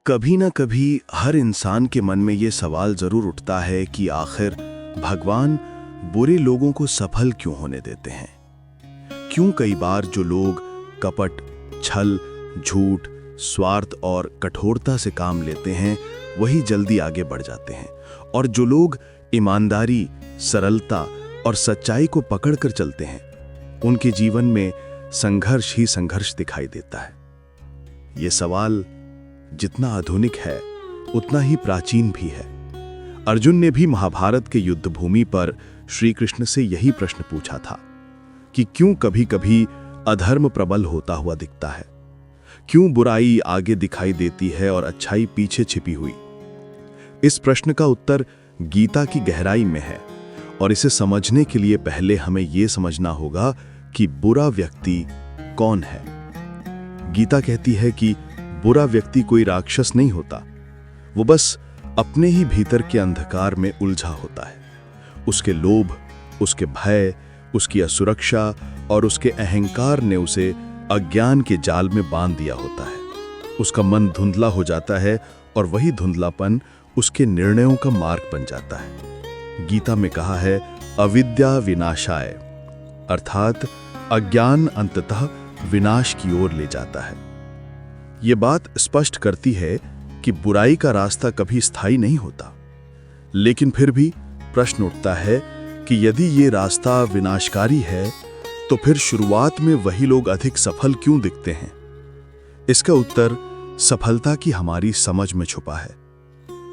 कभी ना कभी हर इंसान के मन में ये सवाल जरूर उठता है कि आखिर भगवान बुरे लोगों को सफल क्यों होने देते हैं। क्यों कई बार जो लोग कपट, छल, झूठ, स्वार्थ और कठोरता से काम लेते हैं वही जल्दी आगे बढ़ जाते हैं, और जो लोग ईमानदारी, सरलता और सच्चाई को पकड़कर चलते हैं उनके जीवन में संघर्ष ही संघर्ष दिखाई देता है। ये सवाल जितना आधुनिक है उतना ही प्राचीन भी है। अर्जुन ने भी महाभारत के युद्ध भूमि पर श्री कृष्ण से यही प्रश्न पूछा था कि क्यों कभी कभी अधर्म प्रबल होता हुआ दिखता है, क्यों बुराई आगे दिखाई देती है और अच्छाई पीछे छिपी हुई। इस प्रश्न का उत्तर गीता की गहराई में है, और इसे समझने के लिए पहले हमें यह समझना होगा कि बुरा व्यक्ति कौन है। गीता कहती है कि बुरा व्यक्ति कोई राक्षस नहीं होता, वो बस अपने ही भीतर के अंधकार में उलझा होता है। उसके लोभ, उसके भय, उसकी असुरक्षा और उसके अहंकार ने उसे अज्ञान के जाल में बांध दिया होता है। उसका मन धुंधला हो जाता है और वही धुंधलापन उसके निर्णयों का मार्ग बन जाता है। गीता में कहा है, अविद्या विनाशाय, अर्थात अज्ञान अंततः विनाश की ओर ले जाता है। ये बात स्पष्ट करती है कि बुराई का रास्ता कभी स्थायी नहीं होता, लेकिन फिर भी प्रश्न उठता है कि यदि ये रास्ता विनाशकारी है तो फिर शुरुआत में वही लोग अधिक सफल क्यों दिखते हैं। इसका उत्तर सफलता की हमारी समझ में छुपा है।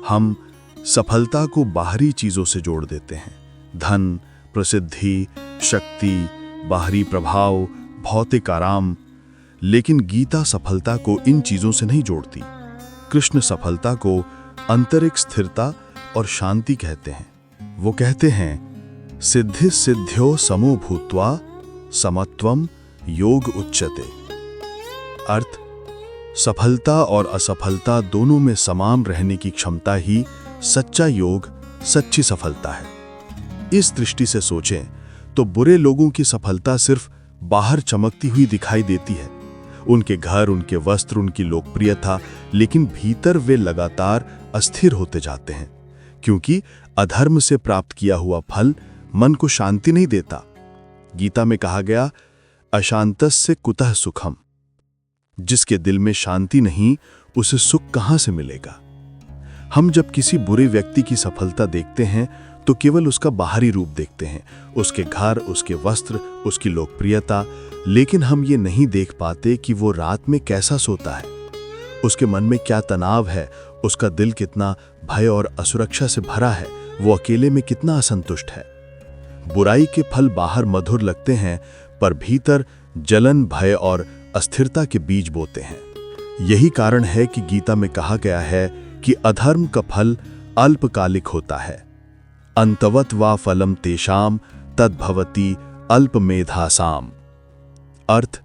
हम सफलता को बाहरी चीजों से जोड़ देते हैं, धन, प्रसिद्धि, शक्ति, बाहरी प्रभाव, भौतिक आराम। लेकिन गीता सफलता को इन चीजों से नहीं जोड़ती। कृष्ण सफलता को आंतरिक स्थिरता और शांति कहते हैं। वो कहते हैं, सिद्धि सिद्ध्यो समो भूत्वा समत्वम योग उच्यते। अर्थ, सफलता और असफलता दोनों में समान रहने की क्षमता ही सच्चा योग, सच्ची सफलता है। इस दृष्टि से सोचें तो बुरे लोगों की सफलता सिर्फ बाहर चमकती हुई दिखाई देती है, उनके घर, उनके वस्त्र, उनकी लोकप्रियता, लेकिन भीतर वे लगातार अस्थिर होते जाते हैं, क्योंकि अधर्म से प्राप्त किया हुआ फल मन को शांति नहीं देता। गीता में कहा गया, अशांतस्य कुतः सुखम। जिसके दिल में शांति नहीं उसे सुख कहां से मिलेगा। हम जब किसी बुरे व्यक्ति की सफलता देखते हैं तो केवल उसका बाहरी रूप देखते हैं, उसके घर, उसके वस्त्र, उसकी लोकप्रियता, लेकिन हम ये नहीं देख पाते कि वो रात में कैसा सोता है, उसके मन में क्या तनाव है, उसका दिल कितना भय और असुरक्षा से भरा है, वो अकेले में कितना असंतुष्ट है। बुराई के फल बाहर मधुर लगते हैं, पर भीतर जलन, भय और अस्थिरता के बीज बोते हैं। यही कारण है कि गीता में कहा गया है कि अधर्म का फल अल्पकालिक होता है। अंतवत वा फलम तेषाम तद्भवति अल्पमेधासाम। अर्थ,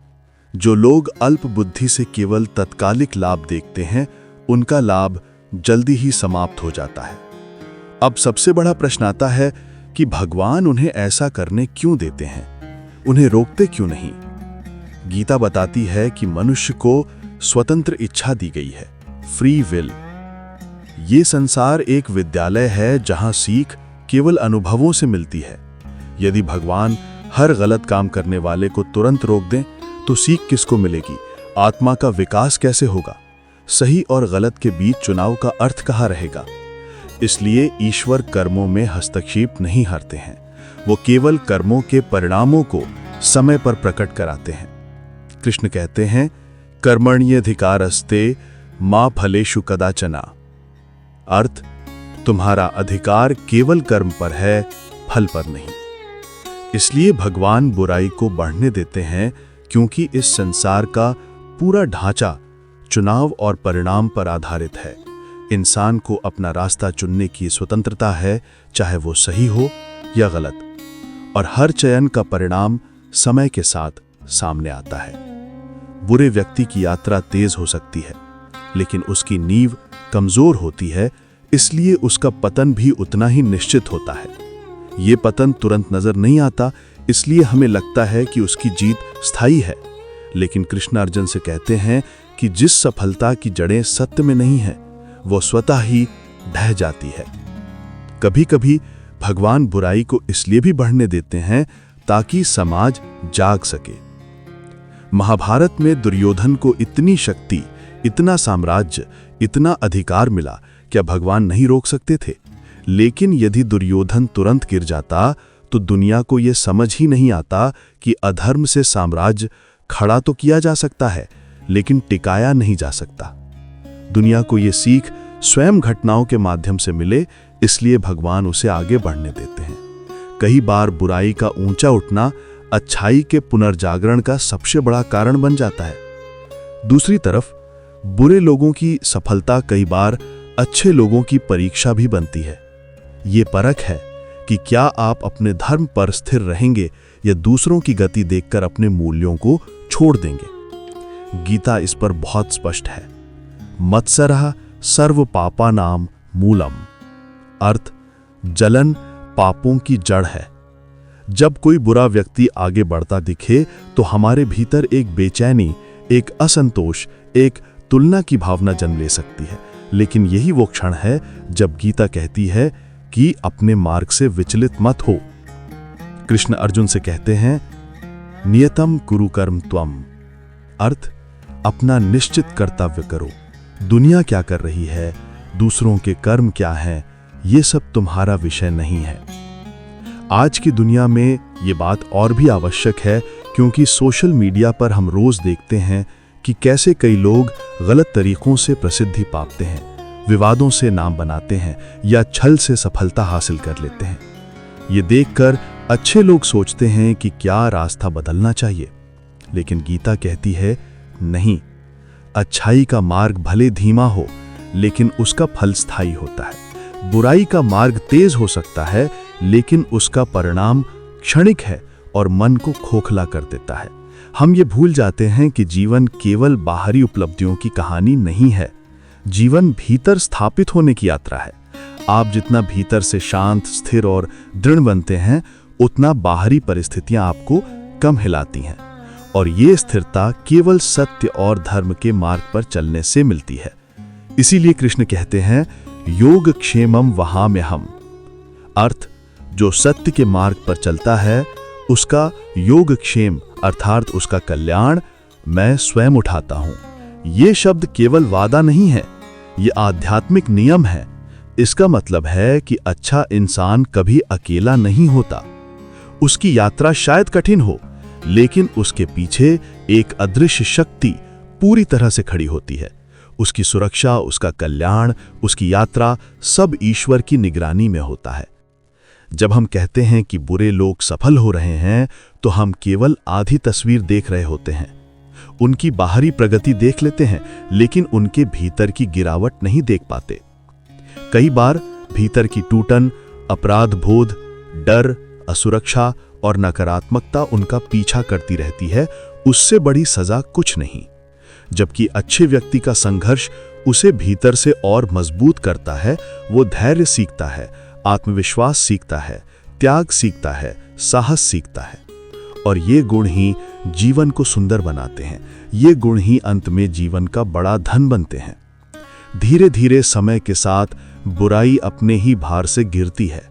जो लोग अल्प बुद्धि से केवल तत्कालिक लाभ देखते हैं उनका लाभ जल्दी ही समाप्त हो जाता है। अब सबसे बड़ा प्रश्न आता है कि भगवान उन्हें ऐसा करने क्यों देते हैं, उन्हें रोकते क्यों नहीं। गीता बताती है कि मनुष्य को स्वतंत्र इच्छा दी गई है, फ्री विल। ये संसार एक विद्यालय है जहां सीख केवल अनुभवों से मिलती है। यदि भगवान हर गलत काम करने वाले को तुरंत रोक दें तो सीख किसको मिलेगी, आत्मा का विकास कैसे होगा, सही और गलत के बीच चुनाव का अर्थ कहाँ रहेगा। इसलिए ईश्वर कर्मों में हस्तक्षेप नहीं करते हैं, वो केवल कर्मों के परिणामों को समय पर प्रकट कराते हैं। कृष्ण कहते हैं, कर्मण्यधिकारस्ते मा फलेषु कदाचना। अर्थ, तुम्हारा अधिकार केवल कर्म पर है, फल पर नहीं। इसलिए भगवान बुराई को बढ़ने देते हैं, क्योंकि इस संसार का पूरा ढांचा चुनाव और परिणाम पर आधारित है। इंसान को अपना रास्ता चुनने की स्वतंत्रता है, चाहे वो सही हो या गलत, और हर चयन का परिणाम समय के साथ सामने आता है। बुरे व्यक्ति की यात्रा तेज हो सकती है, लेकिन उसकी नींव कमजोर होती है, इसलिए उसका पतन भी उतना ही निश्चित होता है। ये पतन तुरंत नजर नहीं आता, इसलिए हमें लगता है कि उसकी जीत स्थायी है, लेकिन कृष्ण अर्जुन से कहते हैं कि जिस सफलता की जड़ें सत्य में नहीं है वो स्वतः ही ढह जाती है। कभी कभी भगवान बुराई को इसलिए भी बढ़ने देते हैं ताकि समाज जाग सके। महाभारत में दुर्योधन को इतनी शक्ति, इतना साम्राज्य, इतना अधिकार मिला, क्या भगवान नहीं रोक सकते थे? लेकिन यदि दुर्योधन तुरंत गिर जाता तो दुनिया को यह समझ ही नहीं आता कि अधर्म से साम्राज्य खड़ा तो किया जा सकता है लेकिन टिकाया नहीं जा सकता। दुनिया को यह सीख स्वयं घटनाओं के माध्यम से मिले, इसलिए भगवान उसे आगे बढ़ने देते हैं। कई बार बुराई का ऊंचा उठना अच्छाई के पुनर्जागरण का सबसे बड़ा कारण बन जाता है। दूसरी तरफ बुरे लोगों की सफलता कई बार अच्छे लोगों की परीक्षा भी बनती है। ये परख है कि क्या आप अपने धर्म पर स्थिर रहेंगे या दूसरों की गति देखकर अपने मूल्यों को छोड़ देंगे। गीता इस पर बहुत स्पष्ट है। मत्सरः सर्व पापानां मूलम। अर्थ, जलन पापों की जड़ है। जब कोई बुरा व्यक्ति आगे बढ़ता दिखे तो हमारे भीतर एक बेचैनी, एक असंतोष, एक तुलना की भावना जन्म ले सकती है। लेकिन यही वो क्षण है जब गीता कहती है कि अपने मार्ग से विचलित मत हो। कृष्ण अर्जुन से कहते हैं, नियतम कुरु कर्म त्वम। अर्थ, अपना निश्चित कर्तव्य करो। दुनिया क्या कर रही है, दूसरों के कर्म क्या हैं, ये सब तुम्हारा विषय नहीं है। आज की दुनिया में ये बात और भी आवश्यक है क्योंकि सोशल मीडिया पर हम रोज देखते हैं कि कैसे कई लोग गलत तरीकों से प्रसिद्धि पाते हैं, विवादों से नाम बनाते हैं या छल से सफलता हासिल कर लेते हैं। ये देखकर अच्छे लोग सोचते हैं कि क्या रास्ता बदलना चाहिए, लेकिन गीता कहती है नहीं। अच्छाई का मार्ग भले धीमा हो लेकिन उसका फल स्थायी होता है। बुराई का मार्ग तेज हो सकता है लेकिन उसका परिणाम क्षणिक है और मन को खोखला कर देता है। हम ये भूल जाते हैं कि जीवन केवल बाहरी उपलब्धियों की कहानी नहीं है। जीवन भीतर स्थापित होने की यात्रा है। आप जितना भीतर से शांत, स्थिर और दृढ़ बनते हैं उतना बाहरी परिस्थितियां आपको कम हिलाती हैं। और ये स्थिरता केवल सत्य और धर्म के मार्ग पर चलने से मिलती है। इसीलिए कृष्ण कहते हैं, योग क्षेमम वहाम्यहम्। अर्थ, जो सत्य के मार्ग पर चलता है उसका योगक्षेम अर्थात उसका कल्याण मैं स्वयं उठाता हूं। ये शब्द केवल वादा नहीं है, ये आध्यात्मिक नियम है। इसका मतलब है कि अच्छा इंसान कभी अकेला नहीं होता। उसकी यात्रा शायद कठिन हो लेकिन उसके पीछे एक अदृश्य शक्ति पूरी तरह से खड़ी होती है। उसकी सुरक्षा, उसका कल्याण, उसकी यात्रा सब ईश्वर की निगरानी में होता है। जब हम कहते हैं कि बुरे लोग सफल हो रहे हैं तो हम केवल आधी तस्वीर देख रहे होते हैं। उनकी बाहरी प्रगति देख लेते हैं लेकिन उनके भीतर की गिरावट नहीं देख पाते। कई बार भीतर की टूटन, अपराध बोध, डर, असुरक्षा और नकारात्मकता उनका पीछा करती रहती है। उससे बड़ी सजा कुछ नहीं। जबकि अच्छे व्यक्ति का संघर्ष उसे भीतर से और मजबूत करता है। वो धैर्य सीखता है, आत्मविश्वास सीखता है, त्याग सीखता है, साहस सीखता है। और ये गुण ही जीवन को सुंदर बनाते हैं। ये गुण ही अंत में जीवन का बड़ा धन बनते हैं। धीरे धीरे समय के साथ बुराई अपने ही भार से गिरती है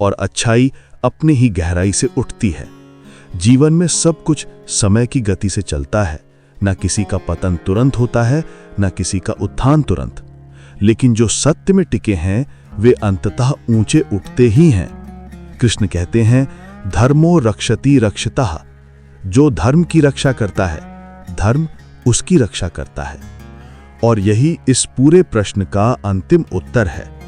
और अच्छाई अपने ही गहराई से उठती है। जीवन में सब कुछ समय की गति से चलता है। न किसी का पतन तुरंत होता है, न किसी का उत्थान तुरंत। लेकिन जो सत्य में टिके हैं वे अंततः ऊंचे उठते ही हैं। कृष्ण कहते हैं, धर्मो रक्षति रक्षतः। जो धर्म की रक्षा करता है, धर्म उसकी रक्षा करता है। और यही इस पूरे प्रश्न का अंतिम उत्तर है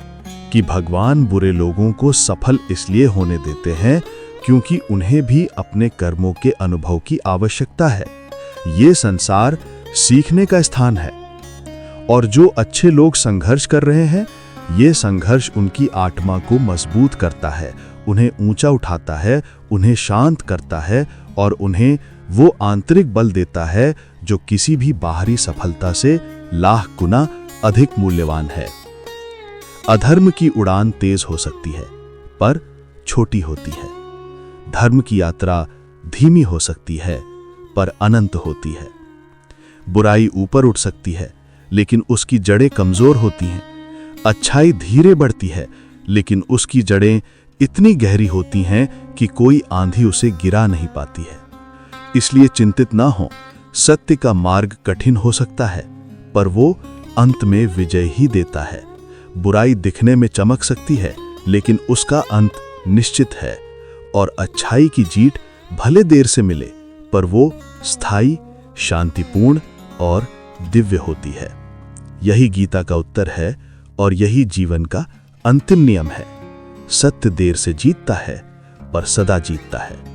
कि भगवान बुरे लोगों को सफल इसलिए होने देते हैं क्योंकि उन्हें भी अपने कर्मों के अनुभव की आवश्यकता है। ये संसार सीखने का स्थान है और जो अच्छे लोग संघर्ष कर रहे हैं, ये संघर्ष उनकी आत्मा को मजबूत करता है, उन्हें ऊंचा उठाता है, उन्हें शांत करता है और उन्हें वो आंतरिक बल देता है जो किसी भी बाहरी सफलता से लाख गुना अधिक मूल्यवान है। अधर्म की उड़ान तेज हो सकती है पर छोटी होती है। धर्म की यात्रा धीमी हो सकती है पर अनंत होती है। बुराई ऊपर उठ सकती है, लेकिन उसकी जड़ें कमजोर होती हैं। अच्छाई धीरे बढ़ती है, लेकिन उसकी जड़ें इतनी गहरी होती हैं कि कोई आंधी उसे गिरा नहीं पाती है। इसलिए चिंतित ना हो, सत्य का मार्ग कठिन हो सकता है, पर वो अंत में विजय ही देता है। बुराई दिखने में चमक सकती है, लेकिन उसका अंत निश्चित है। और अच्छाई की जीत भले देर से मिले, पर वो स्थायी, शांतिपूर्ण और दिव्य होती है। यही गीता का उत्तर है और यही जीवन का अंतिम नियम है। सत्य देर से जीतता है, पर सदा जीतता है।